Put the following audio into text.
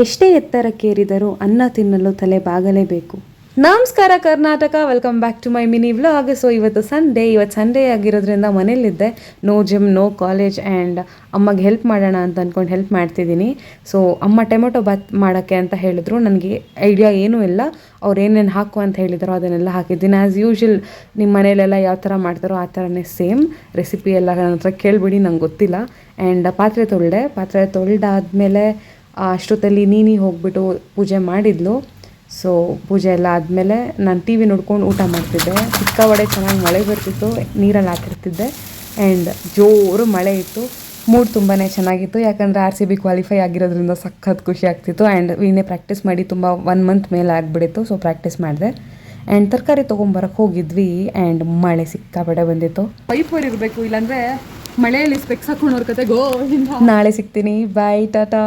ಎಷ್ಟೇ ಎತ್ತರಕ್ಕೇರಿದರೂ ಅನ್ನ ತಿನ್ನಲು ತಲೆ ಬಾಗಲೇಬೇಕು. ನಮಸ್ಕಾರ Karnataka, welcome back to my mini vlog. So ಇವತ್ತು ಸಂಡೇ ಆಗಿರೋದ್ರಿಂದ ಮನೇಲಿದ್ದೆ. No gym, no college and ಅಮ್ಮಗೆ ಹೆಲ್ಪ್ ಮಾಡೋಣ ಅಂತ ಅಂದ್ಕೊಂಡು ಹೆಲ್ಪ್ ಮಾಡ್ತಿದ್ದೀನಿ. ಸೊ ಅಮ್ಮ ಟೊಮೆಟೊ ಬಾತ್ ಮಾಡೋಕ್ಕೆ ಅಂತ ಹೇಳಿದ್ರು. ನನಗೆ ಐಡಿಯಾ ಏನೂ ಇಲ್ಲ. ಅವ್ರು ಏನೇನು ಹಾಕು ಅಂತ ಹೇಳಿದಾರೋ ಅದನ್ನೆಲ್ಲ ಹಾಕಿದ್ದೀನಿ. ಆ್ಯಸ್ ಯೂಶ್ವಲ್ ನಿಮ್ಮ ಮನೇಲೆಲ್ಲ ಯಾವ ಥರ ಮಾಡ್ತಾರೋ ಆ ಥರನೇ ಸೇಮ್ ರೆಸಿಪಿ ಎಲ್ಲ ನನ್ನ ಹತ್ರ ಕೇಳಿಬಿಡಿ, ನಂಗೆ ಗೊತ್ತಿಲ್ಲ. ಆ್ಯಂಡ್ ಪಾತ್ರೆ ತೊಳೆದಾದ್ಮೇಲೆ ಅಷ್ಟೊತ್ತಲ್ಲಿ ನೀನಿ ಹೋಗ್ಬಿಟ್ಟು ಪೂಜೆ ಮಾಡಿದ್ಲು. ಸೊ ಪೂಜೆ ಎಲ್ಲ ಆದಮೇಲೆ ನಾನು ಟಿ ವಿ ನೋಡ್ಕೊಂಡು ಊಟ ಮಾಡ್ತಿದ್ದೆ. ಸಿಕ್ಕಾಪಟ್ಟೆ ಚೆನ್ನಾಗಿ ಮಳೆ ಬರ್ತಿತ್ತು, ನೀರಲ್ಲಿ ಆಟಾಡ್ತಿದ್ದೆ. ಆ್ಯಂಡ್ ಜೋರು ಮಳೆ ಇತ್ತು. ಮೂಡ್ ತುಂಬಾ ಚೆನ್ನಾಗಿತ್ತು, ಯಾಕಂದರೆ RCB ಕ್ವಾಲಿಫೈ ಆಗಿರೋದ್ರಿಂದ ಸಖತ್ ಖುಷಿ ಆಗ್ತಿತ್ತು. ಆ್ಯಂಡ್ ಇನ್ನೇ ಪ್ರಾಕ್ಟೀಸ್ ಮಾಡಿ ತುಂಬ 1 ಮಂತ್ ಮೇಲೆ ಆಗಿಬಿಟ್ಟಿತ್ತು. ಸೊ ಪ್ರಾಕ್ಟೀಸ್ ಮಾಡಿದೆ. ಆ್ಯಂಡ್ ತರಕಾರಿ ತೊಗೊಂಬರಕ್ಕೆ ಹೋಗಿದ್ವಿ. ಆ್ಯಂಡ್ ಮಳೆ ಸಿಕ್ಕಾಪಟ್ಟೆ ಬಂದಿತ್ತು. ವೈಪರ್ ಇರಬೇಕು, ಇಲ್ಲಾಂದರೆ ಮಳೆಯಲ್ಲಿ ಸ್ಪೆಕ್ಸ್ ಹಾಕೊಂಡು ಕತೆ ಗೋವಿಂದ. ನಾಳೆ ಸಿಗ್ತೀನಿ, ಬಾಯ್, ಟಾಟಾ.